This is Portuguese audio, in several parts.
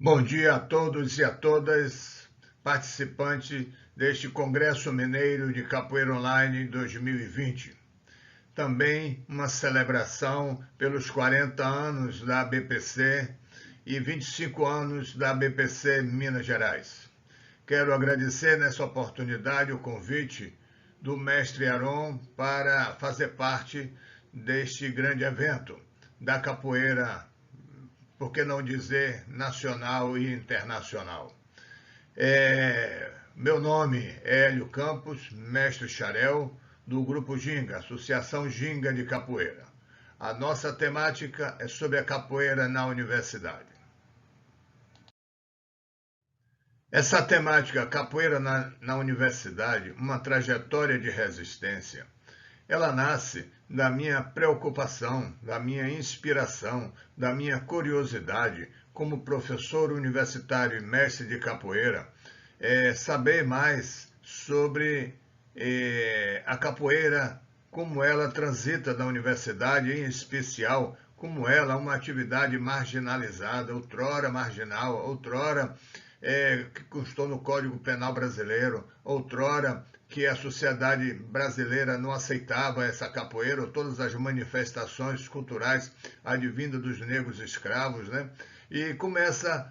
Bom dia a todos e a todas, participantes deste Congresso Mineiro de Capoeira Online 2020. Também uma celebração pelos 40 anos da BPC e 25 anos da BPC Minas Gerais. Quero agradecer nessa oportunidade o convite do mestre Aron para fazer parte deste grande evento da capoeira, por que não dizer nacional e internacional. Meu nome é Hélio Campos, mestre Xarel, do Grupo Ginga, Associação Ginga de Capoeira. A nossa temática é sobre a capoeira na universidade. Essa temática, capoeira na universidade, uma trajetória de resistência, ela nasce da minha preocupação, da minha inspiração, da minha curiosidade como professor universitário e mestre de capoeira, saber mais sobre a capoeira, como ela transita na universidade, em especial como ela é uma atividade marginalizada, outrora marginal, outrora que constou no Código Penal brasileiro, outrora que a sociedade brasileira não aceitava essa capoeira, ou todas as manifestações culturais advindas dos negros escravos, né? E como essa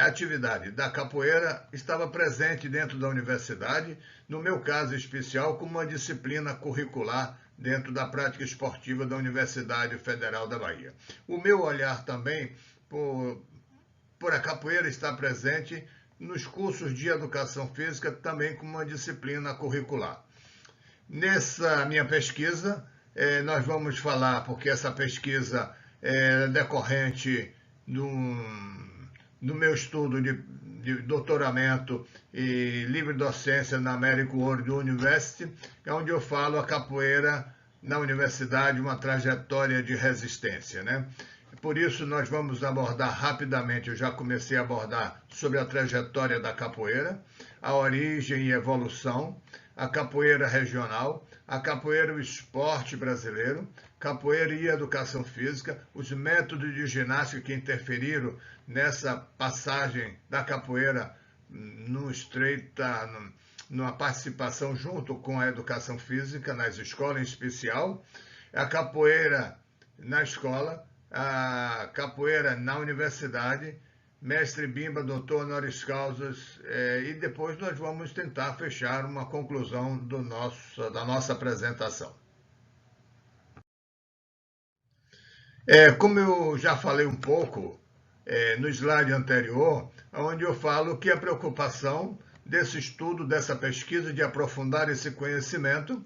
atividade da capoeira estava presente dentro da universidade, no meu caso especial, como uma disciplina curricular dentro da prática esportiva da Universidade Federal da Bahia. O meu olhar também por a capoeira estar presente nos cursos de educação física, também como uma disciplina curricular. Nessa minha pesquisa, nós vamos falar, porque essa pesquisa é decorrente do meu estudo de doutoramento e livre docência na American World University, onde eu falo a capoeira na universidade, uma trajetória de resistência, né? Por isso, nós vamos abordar rapidamente, eu já comecei a abordar sobre a trajetória da capoeira, a origem e evolução, a capoeira regional, a capoeira e o esporte brasileiro, capoeira e educação física, os métodos de ginástica que interferiram nessa passagem da capoeira numa participação junto com a educação física nas escolas em especial, a capoeira na escola, a capoeira na universidade, mestre Bimba, doutor honoris causa, e depois nós vamos tentar fechar uma conclusão da nossa apresentação. Como eu já falei um pouco no slide anterior, onde eu falo que a preocupação desse estudo, dessa pesquisa, de aprofundar esse conhecimento,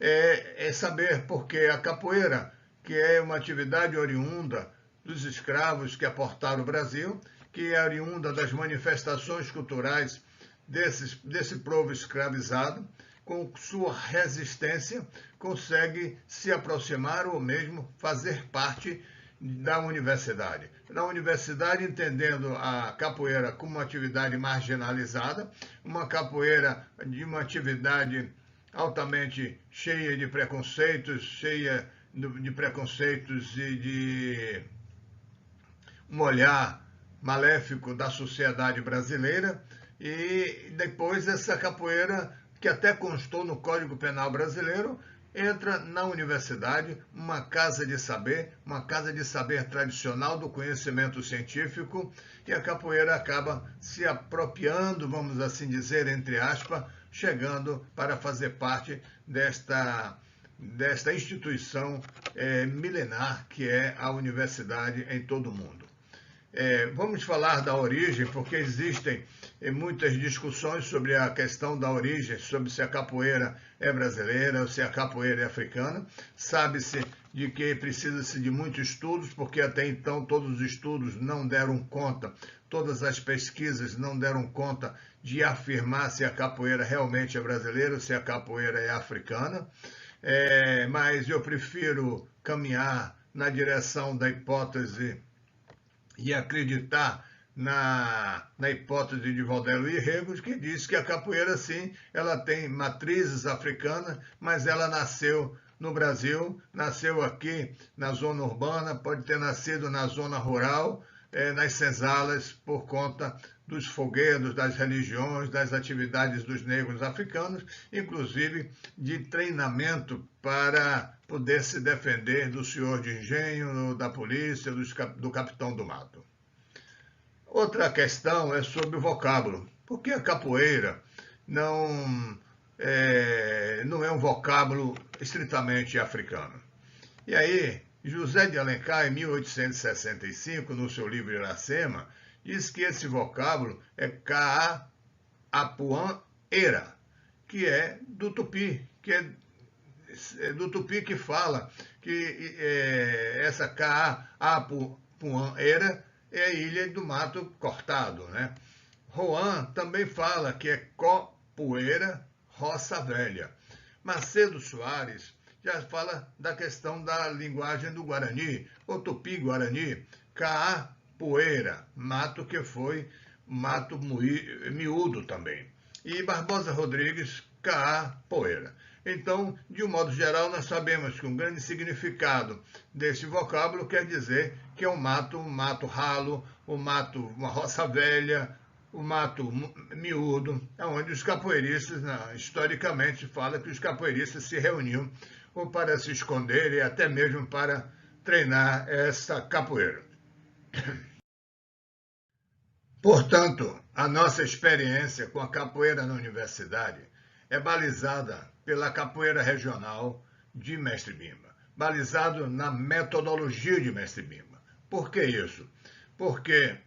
é saber por que a capoeira, que é uma atividade oriunda dos escravos que aportaram o Brasil, que é oriunda das manifestações culturais desse povo escravizado, com sua resistência, consegue se aproximar ou mesmo fazer parte da universidade. Na universidade, entendendo a capoeira como uma atividade marginalizada, uma capoeira de uma atividade altamente cheia de preconceitos, e de um olhar maléfico da sociedade brasileira, e depois essa capoeira, que até constou no Código Penal brasileiro, entra na universidade, uma casa de saber tradicional do conhecimento científico, e a capoeira acaba se apropriando, vamos assim dizer, entre aspas, chegando para fazer parte desta instituição milenar que é a universidade em todo o mundo. Vamos falar da origem, porque existem muitas discussões sobre a questão da origem, sobre se a capoeira é brasileira ou se a capoeira é africana. Sabe-se de que precisa-se de muitos estudos, porque até então todos os estudos não deram conta, todas as pesquisas não deram conta de afirmar se a capoeira realmente é brasileira ou se a capoeira é africana. Mas eu prefiro caminhar na direção da hipótese e acreditar na hipótese de Valdello e Regos, que diz que a capoeira, sim, ela tem matrizes africanas, mas ela nasceu no Brasil, nasceu aqui na zona urbana, pode ter nascido na zona rural, nas senzalas por conta dos folguedos, das religiões, das atividades dos negros africanos, inclusive de treinamento para poder se defender do senhor de engenho, da polícia, do capitão do mato. Outra questão é sobre o vocábulo. Por que a capoeira não é um vocábulo estritamente africano? E aí, José de Alencar, em 1865, no seu livro Iracema, diz que esse vocábulo é Kaapuan-Era, que é do Tupi, do Tupi que fala que essa Kaapuan-Era é a ilha do mato cortado, né? Rohan também fala que é Copoeira, roça velha. Macedo Soares já fala da questão da linguagem do Guarani, o Tupi-Guarani, Caapoeira, mato que foi mato miúdo também. E Barbosa Rodrigues, Caapoeira. Então, de um modo geral, nós sabemos que um grande significado desse vocábulo quer dizer que é um mato ralo, uma roça velha, o mato miúdo, onde os capoeiristas, historicamente, fala que os capoeiristas se reuniam ou para se esconder e até mesmo para treinar essa capoeira. Portanto, a nossa experiência com a capoeira na universidade é balizada pela capoeira regional de Mestre Bimba, balizado na metodologia de Mestre Bimba. Por que isso? Porque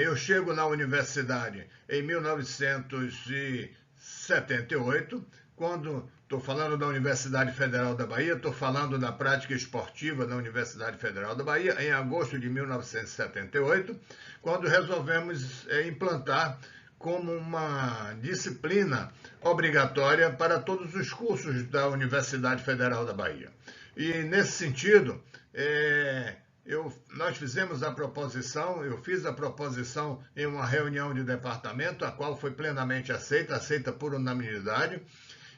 eu chego na universidade em 1978, quando estou falando da Universidade Federal da Bahia, estou falando da prática esportiva da Universidade Federal da Bahia, em agosto de 1978, quando resolvemos implantar como uma disciplina obrigatória para todos os cursos da Universidade Federal da Bahia. E, nesse sentido, nós fizemos a proposição, eu fiz a proposição em uma reunião de departamento, a qual foi plenamente aceita por unanimidade,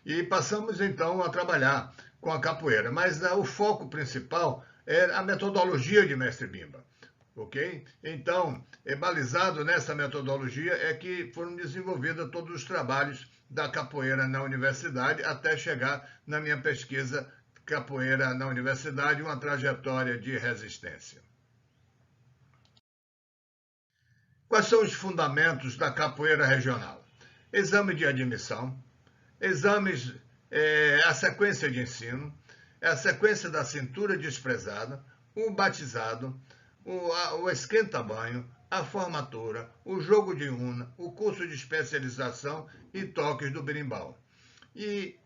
e passamos então a trabalhar com a capoeira. Mas o foco principal é a metodologia de Mestre Bimba. Ok? Então, balizado nessa metodologia é que foram desenvolvidos todos os trabalhos da capoeira na universidade, até chegar na minha pesquisa Capoeira na Universidade, uma trajetória de resistência. Quais são os fundamentos da capoeira regional? Exame de admissão, exames, a sequência de ensino, a sequência da cintura desprezada, o batizado, o esquenta-banho, a formatura, o jogo de una, o curso de especialização e toques do berimbau. E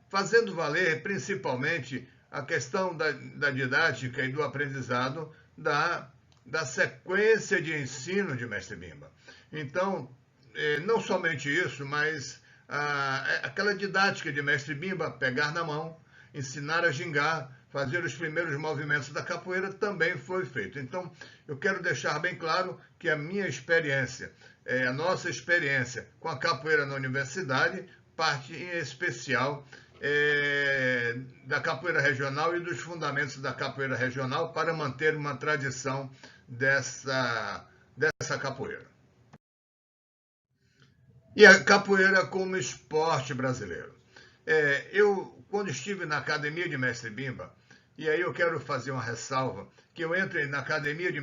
fazendo valer principalmente a questão da didática e do aprendizado da sequência de ensino de Mestre Bimba. Então, não somente isso, mas aquela didática de Mestre Bimba, pegar na mão, ensinar a gingar, fazer os primeiros movimentos da capoeira também foi feito. Então, eu quero deixar bem claro que a minha experiência, a nossa experiência com a capoeira na universidade, parte em especial da capoeira regional e dos fundamentos da capoeira regional para manter uma tradição dessa capoeira. E a capoeira como esporte brasileiro. Eu, quando estive na Academia de Mestre Bimba, e aí eu quero fazer uma ressalva, que eu entrei na Academia de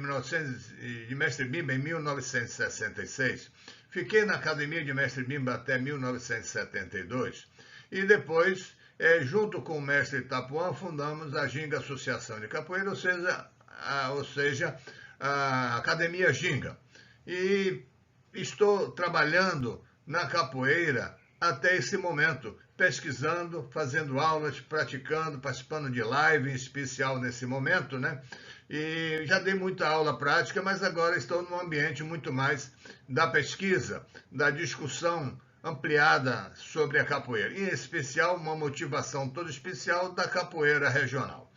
Mestre Bimba em 1966, fiquei na Academia de Mestre Bimba até 1972, e depois, junto com o mestre Itapuã, fundamos a Ginga Associação de Capoeira, ou seja, a Academia Ginga. E estou trabalhando na capoeira até esse momento, pesquisando, fazendo aulas, praticando, participando de live em especial nesse momento, né? E já dei muita aula prática, mas agora estou num ambiente muito mais da pesquisa, da discussão ampliada sobre a capoeira, em especial uma motivação toda especial da capoeira regional.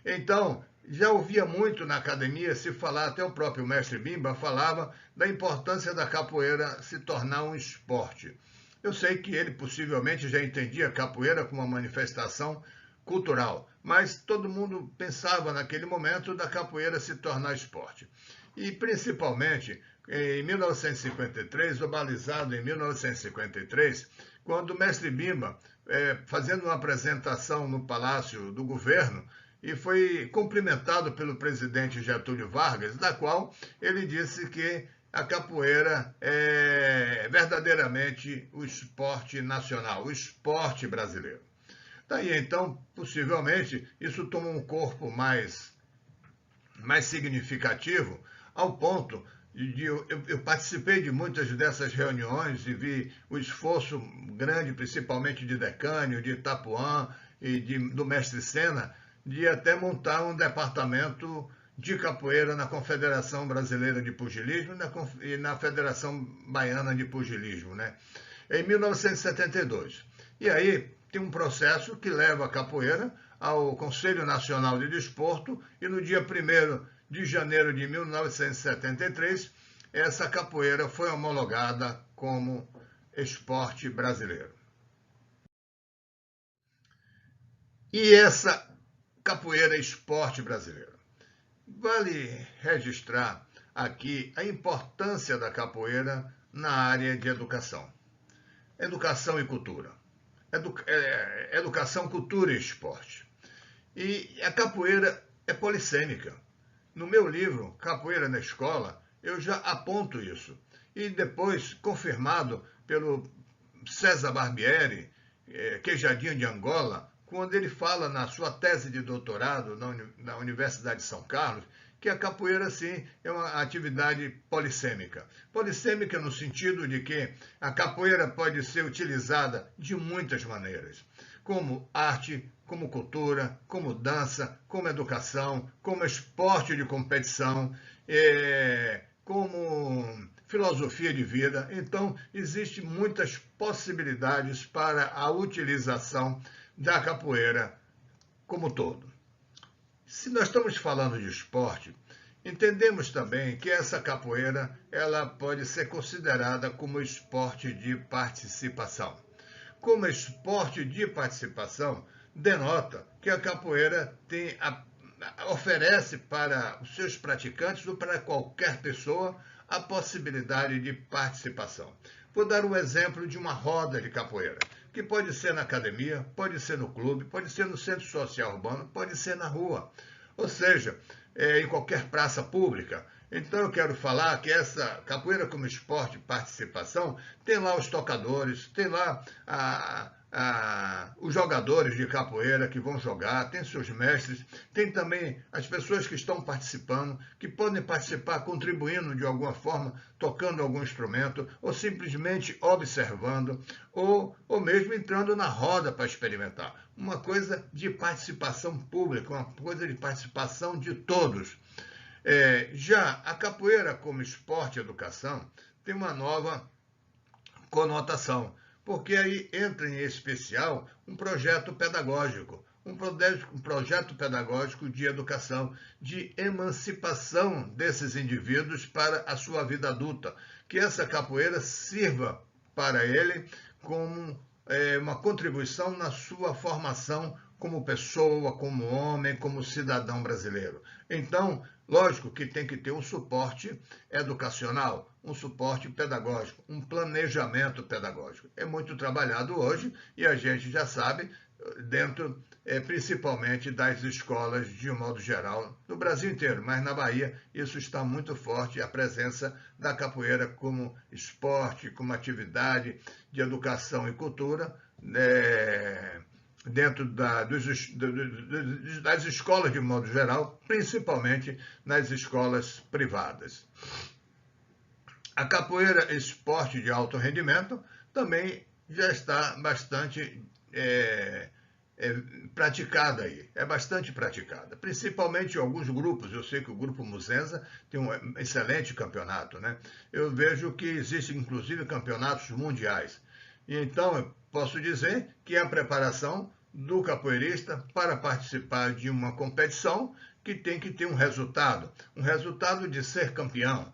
Então, já ouvia muito na academia se falar, até o próprio mestre Bimba falava da importância da capoeira se tornar um esporte. Eu sei que ele possivelmente já entendia a capoeira como uma manifestação cultural, mas todo mundo pensava naquele momento da capoeira se tornar esporte. E principalmente em 1953, ou balizado em 1953, quando o mestre Bimba, fazendo uma apresentação no Palácio do Governo, e foi cumprimentado pelo presidente Getúlio Vargas, da qual ele disse que a capoeira é verdadeiramente o esporte nacional, o esporte brasileiro. Daí então, possivelmente, isso toma um corpo mais significativo, ao ponto de eu participei de muitas dessas reuniões e vi o esforço grande, principalmente de Decânio, de Itapuã e do mestre Sena, de até montar um departamento de capoeira na Confederação Brasileira de Pugilismo e na Federação Baiana de Pugilismo, né? Em 1972. E aí tem um processo que leva a capoeira ao Conselho Nacional de Desporto e no dia 1º de janeiro de 1973, essa capoeira foi homologada como esporte brasileiro. E essa capoeira é esporte brasileiro. Vale registrar aqui a importância da capoeira na área de educação. Educação e cultura. Educação, cultura e esporte. E a capoeira é polissêmica. No meu livro, Capoeira na Escola, eu já aponto isso. E depois, confirmado pelo César Barbieri, queijadinho de Angola, quando ele fala na sua tese de doutorado na Universidade de São Carlos, que a capoeira, sim, é uma atividade polissêmica. Polissêmica no sentido de que a capoeira pode ser utilizada de muitas maneiras, como arte, como cultura, como dança, como educação, como esporte de competição, como filosofia de vida. Então, existem muitas possibilidades para a utilização da capoeira como todo. Se nós estamos falando de esporte, entendemos também que essa capoeira ela pode ser considerada como esporte de participação. Como esporte de participação, denota que a capoeira oferece para os seus praticantes ou para qualquer pessoa a possibilidade de participação. Vou dar um exemplo de uma roda de capoeira, que pode ser na academia, pode ser no clube, pode ser no centro social urbano, pode ser na rua, ou seja, em qualquer praça pública. Então eu quero falar que essa capoeira como esporte de participação tem lá os tocadores, tem lá os jogadores de capoeira que vão jogar, tem seus mestres, tem também as pessoas que estão participando, que podem participar contribuindo de alguma forma, tocando algum instrumento, ou simplesmente observando, ou mesmo entrando na roda para experimentar. Uma coisa de participação pública, uma coisa de participação de todos. Já a capoeira como esporte e educação tem uma nova conotação, porque aí entra em especial um projeto pedagógico, um projeto pedagógico de educação, de emancipação desses indivíduos para a sua vida adulta, que essa capoeira sirva para ele como uma contribuição na sua formação como pessoa, como homem, como cidadão brasileiro. Então, lógico que tem que ter um suporte educacional, um suporte pedagógico, um planejamento pedagógico. É muito trabalhado hoje e a gente já sabe, dentro principalmente das escolas de um modo geral, no Brasil inteiro, mas na Bahia isso está muito forte, a presença da capoeira como esporte, como atividade de educação e cultura, dentro das escolas de modo geral, principalmente nas escolas privadas. A capoeira esporte de alto rendimento também já está bastante praticada aí, é bastante praticada, principalmente em alguns grupos. Eu sei que o Grupo Muzenza tem um excelente campeonato, né? Eu vejo que existem inclusive campeonatos mundiais. E então eu posso dizer que é a preparação do capoeirista para participar de uma competição que tem que ter um resultado de ser campeão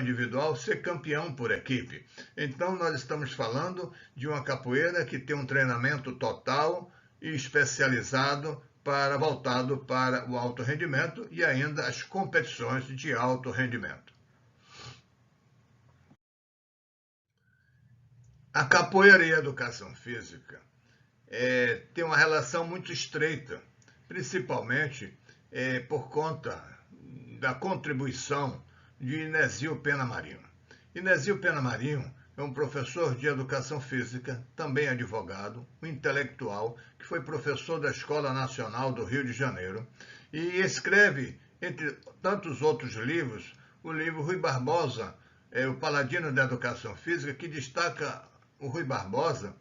individual, ser campeão por equipe. Então nós estamos falando de uma capoeira que tem um treinamento total e especializado voltado para o alto rendimento e ainda as competições de alto rendimento. A capoeira e a educação física tem uma relação muito estreita, principalmente por conta da contribuição de Inezio Pena Marinho. Inezio Pena Marinho é um professor de educação física, também advogado, um intelectual, que foi professor da Escola Nacional do Rio de Janeiro e escreve, entre tantos outros livros, o livro Rui Barbosa, o Paladino da Educação Física, que destaca o Rui Barbosa,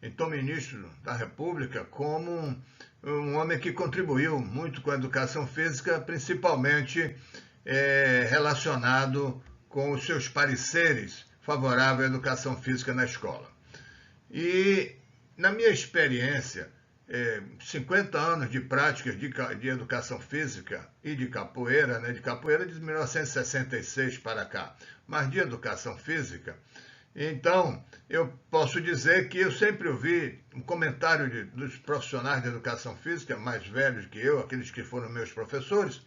então ministro da República, como um homem que contribuiu muito com a educação física, principalmente relacionado com os seus pareceres favoráveis à educação física na escola. E, na minha experiência, 50 anos de práticas de educação física e de capoeira de 1966 para cá, mas de educação física, então eu posso dizer que eu sempre ouvi um comentário dos profissionais de educação física, mais velhos que eu, aqueles que foram meus professores,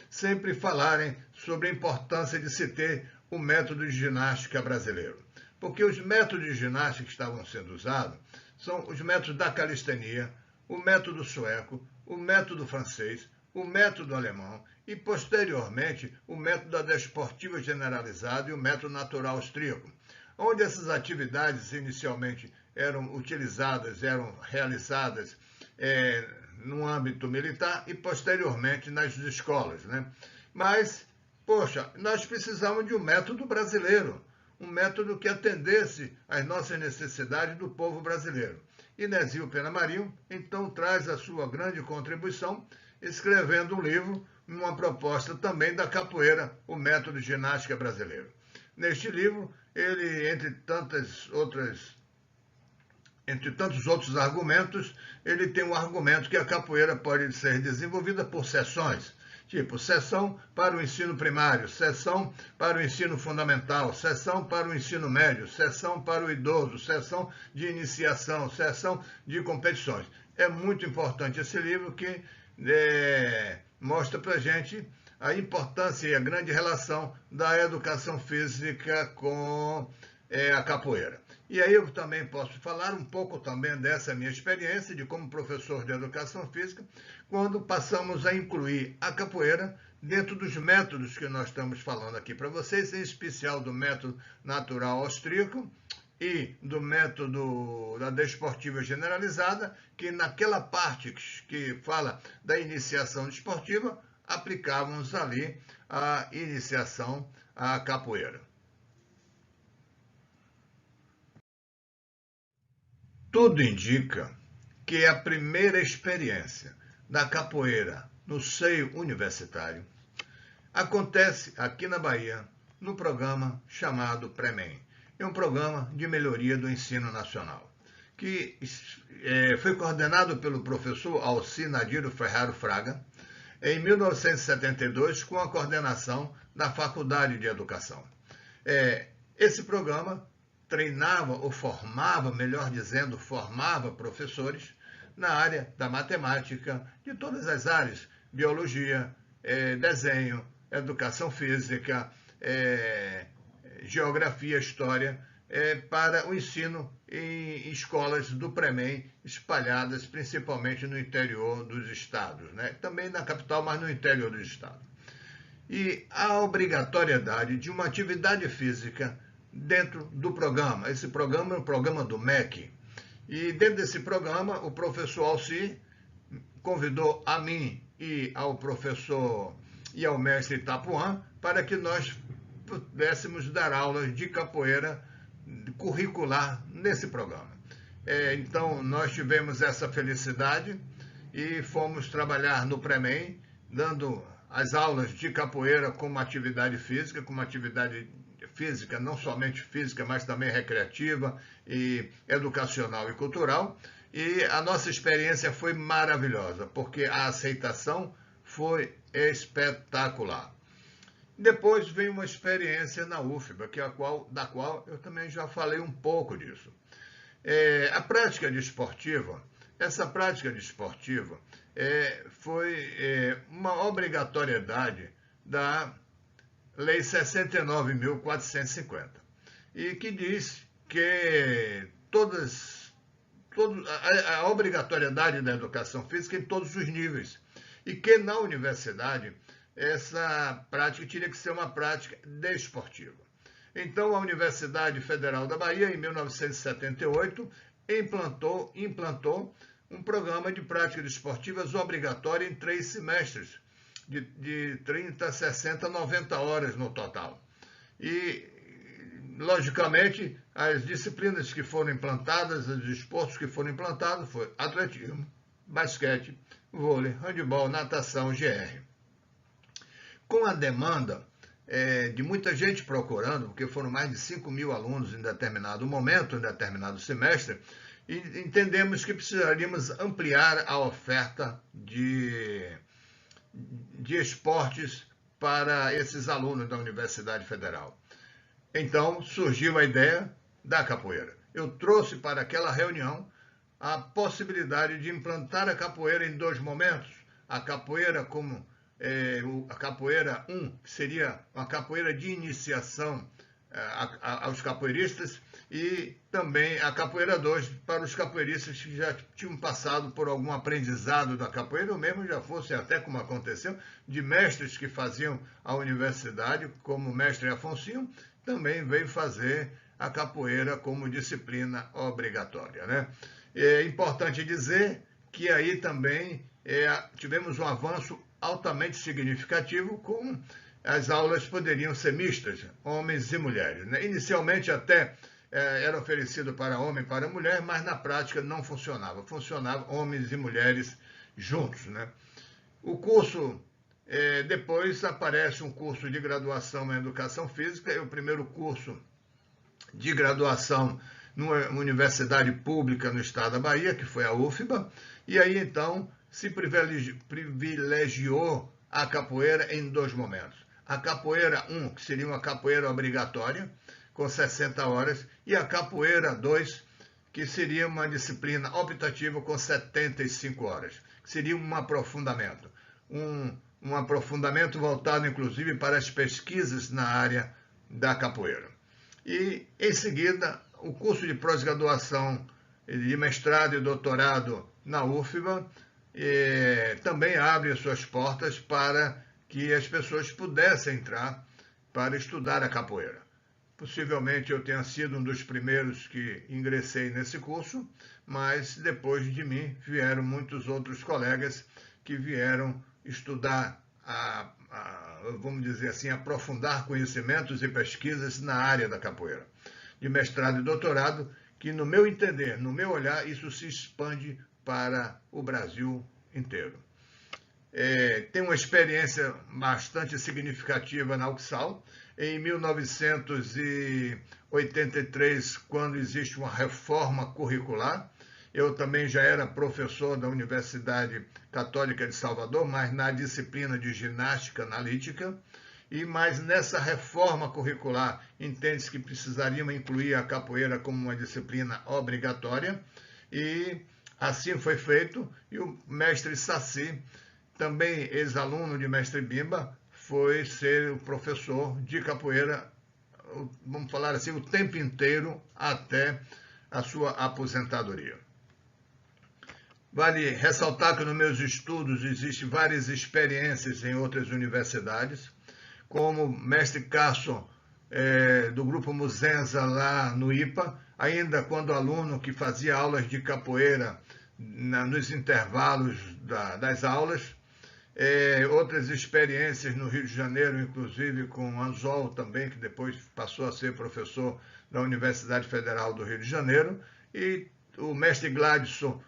sempre falarem sobre a importância de se ter o método de ginástica brasileiro. Porque os métodos de ginástica que estavam sendo usados são os métodos da calistenia, o método sueco, o método francês, o método alemão e, posteriormente, o método da desportiva generalizada e o método natural austríaco, onde essas atividades inicialmente eram utilizadas, eram realizadas no âmbito militar e, posteriormente, nas escolas, né? Mas, poxa, nós precisamos de um método brasileiro, um método que atendesse às nossas necessidades do povo brasileiro. Inezio Pena Marinho, então, traz a sua grande contribuição, escrevendo um livro, uma proposta também da capoeira, o método de ginástica brasileiro. Neste livro, ele, entre tantos outros argumentos, ele tem um argumento que a capoeira pode ser desenvolvida por sessões, tipo sessão para o ensino primário, sessão para o ensino fundamental, sessão para o ensino médio, sessão para o idoso, sessão de iniciação, sessão de competições. É muito importante esse livro que mostra para a gente a importância e a grande relação da educação física com a capoeira. E aí eu também posso falar um pouco também dessa minha experiência de como professor de educação física, quando passamos a incluir a capoeira dentro dos métodos que nós estamos falando aqui para vocês, em especial do método natural austríaco e do método da desportiva generalizada, que naquela parte que fala da iniciação desportiva, aplicávamos ali a iniciação à capoeira. Tudo indica que a primeira experiência da capoeira no seio universitário acontece aqui na Bahia, no programa chamado Premem. É um programa de melhoria do ensino nacional, que foi coordenado pelo professor Alci Nadiro Ferraro Fraga, em 1972, com a coordenação da Faculdade de Educação. Esse programa treinava ou formava, melhor dizendo, formava professores na área da matemática, de todas as áreas, biologia, desenho, educação física, geografia, história, para o ensino em escolas do Premem, espalhadas principalmente no interior dos estados, né? Também na capital, mas no interior dos estados. E a obrigatoriedade de uma atividade física dentro do programa. Esse programa é o programa do MEC. E dentro desse programa, o professor Alci convidou a mim e ao professor e ao mestre Itapuã para que nós pudéssemos dar aulas de capoeira curricular nesse programa. Então, nós tivemos essa felicidade e fomos trabalhar no Premem, dando as aulas de capoeira como atividade física, não somente física, mas também recreativa e educacional e cultural. E a nossa experiência foi maravilhosa, porque a aceitação foi espetacular. Depois veio uma experiência na UFBA, da qual eu também já falei um pouco disso. A prática desportiva, essa prática desportiva foi uma obrigatoriedade da Lei 69.450, e que diz que a obrigatoriedade da educação física em todos os níveis, e que na universidade essa prática teria que ser uma prática desportiva. Então, a Universidade Federal da Bahia, em 1978, implantou um programa de práticas desportivas obrigatório em 3 semestres, de 30, 60, 90 horas no total. E, logicamente, as disciplinas que foram implantadas, os esportes que foram implantados, foi atletismo, basquete, vôlei, handebol, natação, GR. Com a demanda de muita gente procurando, porque foram mais de 5.000 alunos em determinado momento, em determinado semestre, e entendemos que precisaríamos ampliar a oferta de esportes para esses alunos da Universidade Federal. Então, surgiu a ideia da capoeira. Eu trouxe para aquela reunião a possibilidade de implantar a capoeira em 2 momentos. A capoeira como a capoeira 1, que seria uma capoeira de iniciação aos capoeiristas, e também a capoeira 2 para os capoeiristas que já tinham passado por algum aprendizado da capoeira, ou mesmo já fosse, até como aconteceu, de mestres que faziam a universidade, como o mestre Afonso, também veio fazer a capoeira como disciplina obrigatória, né? É importante dizer que aí também tivemos um avanço altamente significativo, com as aulas poderiam ser mistas, homens e mulheres, né? Inicialmente até era oferecido para homem e para mulher, mas na prática não funcionava. Funcionava homens e mulheres juntos, né? O curso, depois aparece um curso de graduação em Educação Física, é o primeiro curso de graduação numa universidade pública no estado da Bahia, que foi a UFBA, e aí então se privilegiou a capoeira em 2 momentos. A capoeira 1, que seria uma capoeira obrigatória, com 60 horas, e a capoeira 2, que seria uma disciplina optativa com 75 horas, que seria um aprofundamento. Um aprofundamento voltado, inclusive, para as pesquisas na área da capoeira. E, em seguida, o curso de pós-graduação de mestrado e doutorado na UFBA também abre as suas portas para que as pessoas pudessem entrar para estudar a capoeira. Possivelmente eu tenha sido um dos primeiros que ingressei nesse curso, mas depois de mim vieram muitos outros colegas que vieram estudar, vamos dizer assim, aprofundar conhecimentos e pesquisas na área da capoeira, de mestrado e doutorado, que no meu entender, no meu olhar, isso se expande para o Brasil inteiro. Tem uma experiência bastante significativa na UXAL. Em 1983, quando existe uma reforma curricular, eu também já era professor da Universidade Católica de Salvador, mas na disciplina de ginástica analítica, mas nessa reforma curricular entende-se que precisaríamos incluir a capoeira como uma disciplina obrigatória, e assim foi feito, e o mestre Saci, também ex-aluno de mestre Bimba, foi ser o professor de capoeira, vamos falar assim, o tempo inteiro até a sua aposentadoria. Vale ressaltar que nos meus estudos existem várias experiências em outras universidades, como mestre Carson, do grupo Muzenza lá no IPA, ainda quando aluno que fazia aulas de capoeira nos intervalos das aulas. Outras experiências no Rio de Janeiro, inclusive com Anzol também, que depois passou a ser professor da Universidade Federal do Rio de Janeiro, e o mestre Gladson,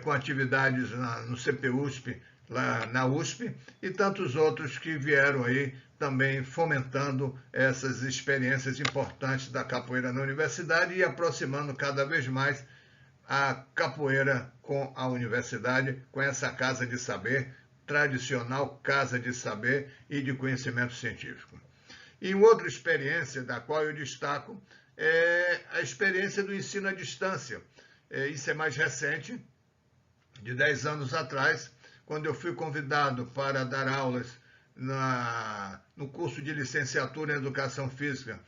com atividades no CPUSP, lá na USP, e tantos outros que vieram aí também fomentando essas experiências importantes da capoeira na universidade e aproximando cada vez mais a capoeira com a universidade, com essa casa de saber, tradicional casa de saber e de conhecimento científico. E uma outra experiência da qual eu destaco é a experiência do ensino à distância. Isso é mais recente, de 10 anos atrás, quando eu fui convidado para dar aulas no curso de licenciatura em Educação Física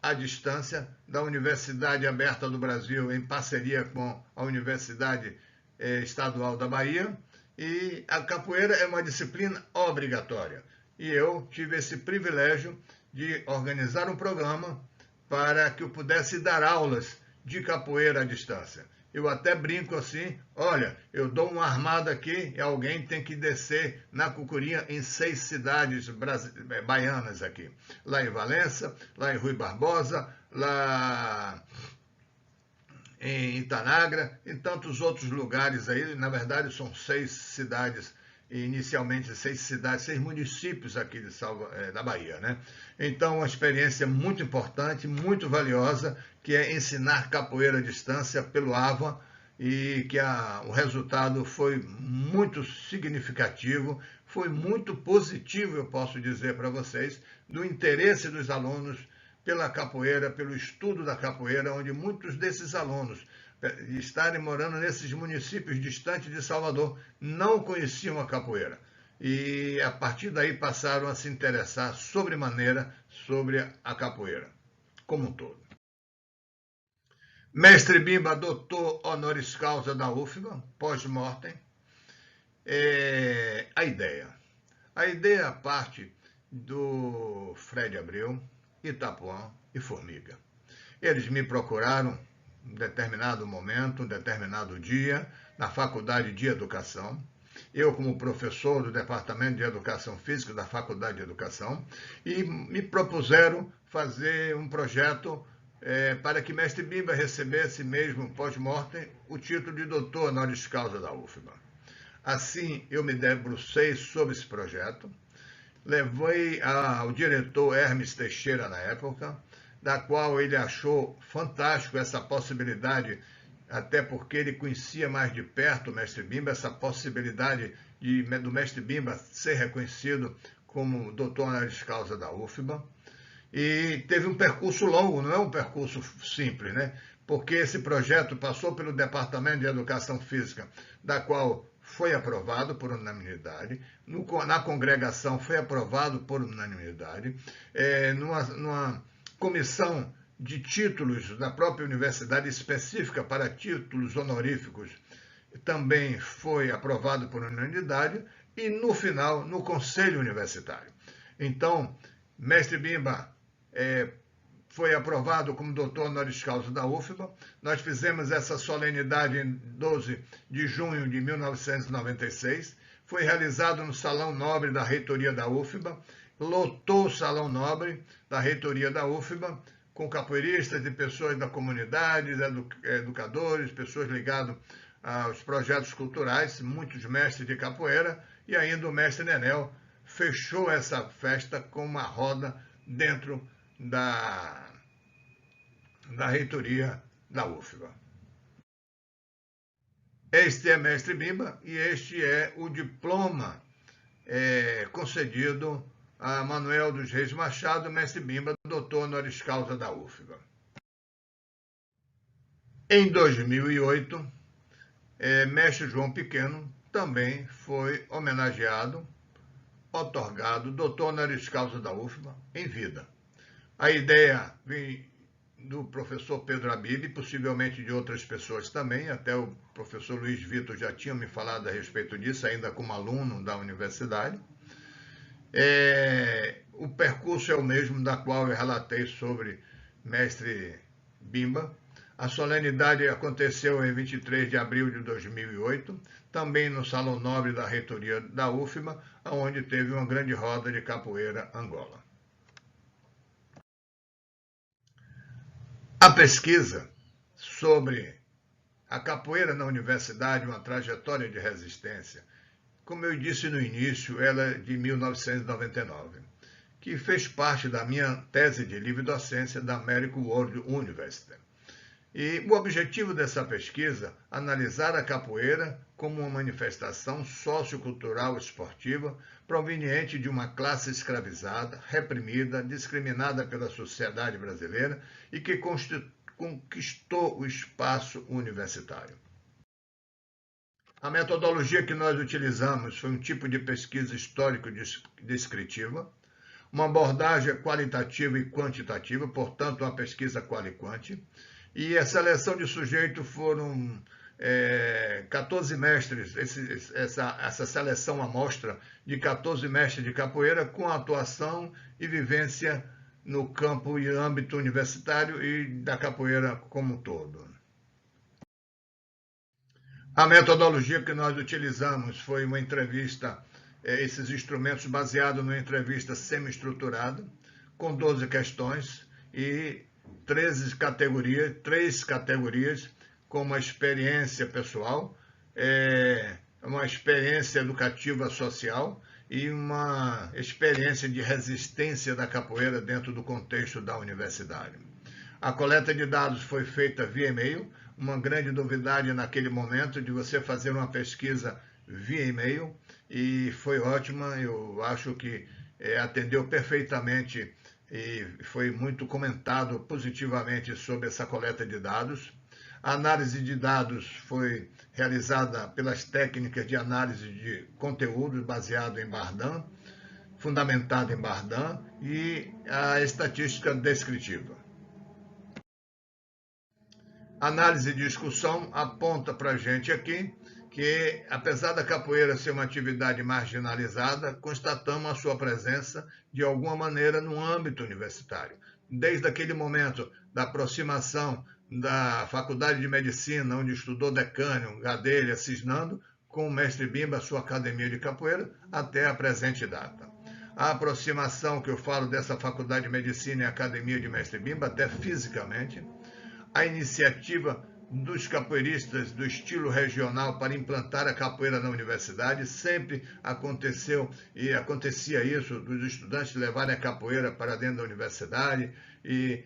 à distância da Universidade Aberta do Brasil, em parceria com a Universidade Estadual da Bahia, e a capoeira é uma disciplina obrigatória. E eu tive esse privilégio de organizar um programa para que eu pudesse dar aulas de capoeira à distância. Eu até brinco assim, olha, eu dou uma armada aqui e alguém tem que descer na Cucurinha em 6 cidades baianas aqui. Lá em Valença, lá em Rui Barbosa, lá em Itanagra, e tantos outros lugares aí. Na verdade, são 6 cidades, inicialmente 6 cidades, 6 municípios aqui da Bahia, né? Então, uma experiência muito importante, muito valiosa, que é ensinar capoeira à distância pelo AVA, e que o resultado foi muito significativo, foi muito positivo, eu posso dizer para vocês, do interesse dos alunos pela capoeira, pelo estudo da capoeira, onde muitos desses alunos estarem morando nesses municípios distantes de Salvador não conheciam a capoeira. E a partir daí passaram a se interessar sobremaneira sobre a capoeira, como um todo. Mestre Bimba, doutor honoris causa da UFBA, pós-mortem. A ideia parte do Fred Abreu, Itapuã e Formiga. Eles me procuraram em um determinado momento, um determinado dia, na Faculdade de Educação. Eu, como professor do Departamento de Educação Física da Faculdade de Educação, e me propuseram fazer um projeto para que Mestre Bimba recebesse mesmo pós-mortem o título de doutor honoris causa da UFBA. Assim, eu me debrucei sobre esse projeto, levei ao diretor Hermes Teixeira na época, da qual ele achou fantástico essa possibilidade, até porque ele conhecia mais de perto o Mestre Bimba, essa possibilidade do Mestre Bimba ser reconhecido como doutor honoris causa da UFBA. E teve um percurso longo, não é um percurso simples, né? Porque esse projeto passou pelo Departamento de Educação Física, da qual foi aprovado por unanimidade, na congregação foi aprovado por unanimidade, numa comissão de títulos da própria universidade específica para títulos honoríficos, também foi aprovado por unanimidade, e no final, no Conselho Universitário. Então, Mestre Bimba foi aprovado como doutor honoris causa da UFBA. Nós fizemos essa solenidade em 12 de junho de 1996. Foi realizado no Salão Nobre da Reitoria da UFBA. Lotou o Salão Nobre da Reitoria da UFBA, com capoeiristas e pessoas da comunidade, educadores, pessoas ligadas aos projetos culturais, muitos mestres de capoeira, e ainda o mestre Nenel fechou essa festa com uma roda dentro da reitoria da UFBA. Este é Mestre Bimba e este é o diploma concedido a Manuel dos Reis Machado, Mestre Bimba, doutor honoris causa da UFBA. Em 2008, Mestre João Pequeno também foi homenageado, otorgado doutor honoris causa da UFBA em vida. A ideia vem do professor Pedro Abib, possivelmente de outras pessoas também, até o professor Luiz Vitor já tinha me falado a respeito disso, ainda como aluno da universidade. O percurso é o mesmo da qual eu relatei sobre Mestre Bimba. A solenidade aconteceu em 23 de abril de 2008, também no Salão Nobre da Reitoria da UFBA, onde teve uma grande roda de capoeira Angola. A pesquisa sobre a capoeira na universidade, uma trajetória de resistência, como eu disse no início, ela é de 1999, que fez parte da minha tese de livre docência da American World University. E o objetivo dessa pesquisa é analisar a capoeira como uma manifestação sociocultural esportiva proveniente de uma classe escravizada, reprimida, discriminada pela sociedade brasileira e que conquistou o espaço universitário. A metodologia que nós utilizamos foi um tipo de pesquisa histórico-descritiva, uma abordagem qualitativa e quantitativa, portanto, uma pesquisa quali-quanti, e a seleção de sujeitos foram 14 mestres, essa seleção amostra de 14 mestres de capoeira com atuação e vivência no campo e âmbito universitário e da capoeira como um todo. A metodologia que nós utilizamos foi uma entrevista, esses instrumentos baseados numa entrevista semi-estruturada, com 12 questões e 3 categorias, com uma experiência pessoal, uma experiência educativa social e uma experiência de resistência da capoeira dentro do contexto da universidade. A coleta de dados foi feita via e-mail, uma grande novidade naquele momento de você fazer uma pesquisa via e-mail, e foi ótima, eu acho que atendeu perfeitamente e foi muito comentado positivamente sobre essa coleta de dados. A análise de dados foi realizada pelas técnicas de análise de conteúdos baseado em Bardan, fundamentado em Bardan, e a estatística descritiva. Análise e discussão aponta para a gente aqui que, apesar da capoeira ser uma atividade marginalizada, constatamos a sua presença de alguma maneira no âmbito universitário. Desde aquele momento da aproximação da Faculdade de Medicina, onde estudou Decânio, Gadelha, Cisnando, com o mestre Bimba, sua academia de capoeira, até a presente data. A aproximação que eu falo dessa Faculdade de Medicina e Academia de Mestre Bimba, até fisicamente, a iniciativa dos capoeiristas do estilo regional para implantar a capoeira na universidade, sempre aconteceu e acontecia isso, dos estudantes levarem a capoeira para dentro da universidade e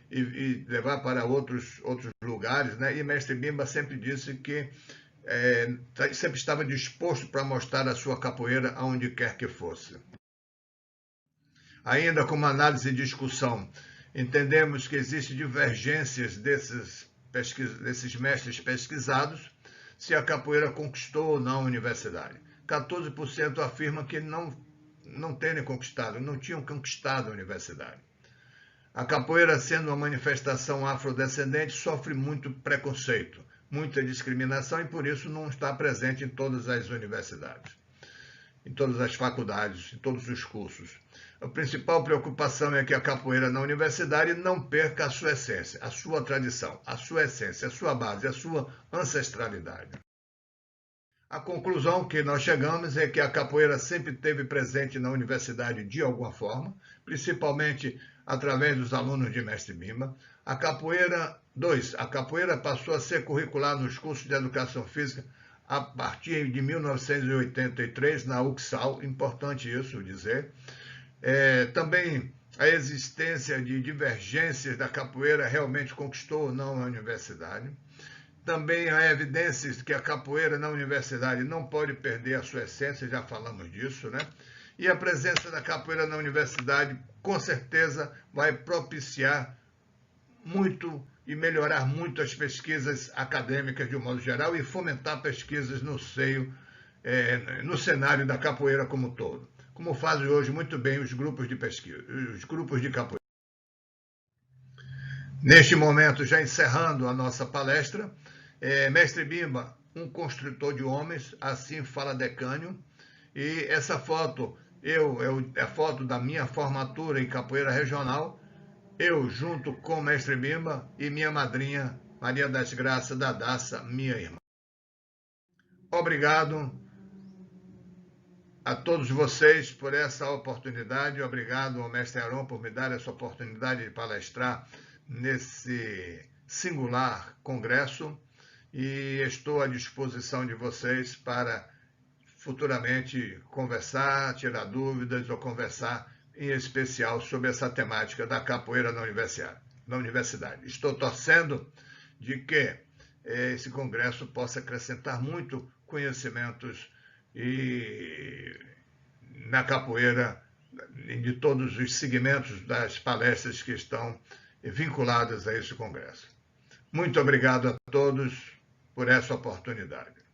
levar para outros lugares, né? E mestre Bimba sempre disse que sempre estava disposto para mostrar a sua capoeira aonde quer que fosse. Ainda como análise e discussão, entendemos que existem divergências desses mestres pesquisados se a capoeira conquistou ou não a universidade. 14% afirma que não terem conquistado, não tinham conquistado a universidade. A capoeira, sendo uma manifestação afrodescendente, sofre muito preconceito, muita discriminação e por isso não está presente em todas as universidades, em todas as faculdades, em todos os cursos. A principal preocupação é que a capoeira na universidade não perca a sua essência, a sua tradição, a sua essência, a sua base, a sua ancestralidade. A conclusão que nós chegamos é que a capoeira sempre esteve presente na universidade de alguma forma, principalmente através dos alunos de mestre Bimba. A capoeira passou a ser curricular nos cursos de educação física a partir de 1983 na UCSAL, importante isso dizer. Também a existência de divergências da capoeira realmente conquistou ou não a universidade. Também há evidências de que a capoeira na universidade não pode perder a sua essência, já falamos disso, né? E a presença da capoeira na universidade, com certeza, vai propiciar muito e melhorar muito as pesquisas acadêmicas de um modo geral e fomentar pesquisas no cenário da capoeira como um todo, como fazem hoje muito bem os grupos de pesquisa, os grupos de capoeira. Neste momento, já encerrando a nossa palestra, mestre Bimba, um construtor de homens, assim fala Decânio, e essa foto é a foto da minha formatura em capoeira regional, eu junto com o mestre Bimba e minha madrinha, Maria das Graças da Daça, minha irmã. Obrigado a todos vocês por essa oportunidade, obrigado ao mestre Aron por me dar essa oportunidade de palestrar nesse singular congresso e estou à disposição de vocês para futuramente conversar, tirar dúvidas ou conversar em especial sobre essa temática da capoeira na universidade. Estou torcendo de que esse congresso possa acrescentar muito conhecimentos na capoeira de todos os segmentos das palestras que estão vinculadas a esse congresso. Muito obrigado a todos por essa oportunidade.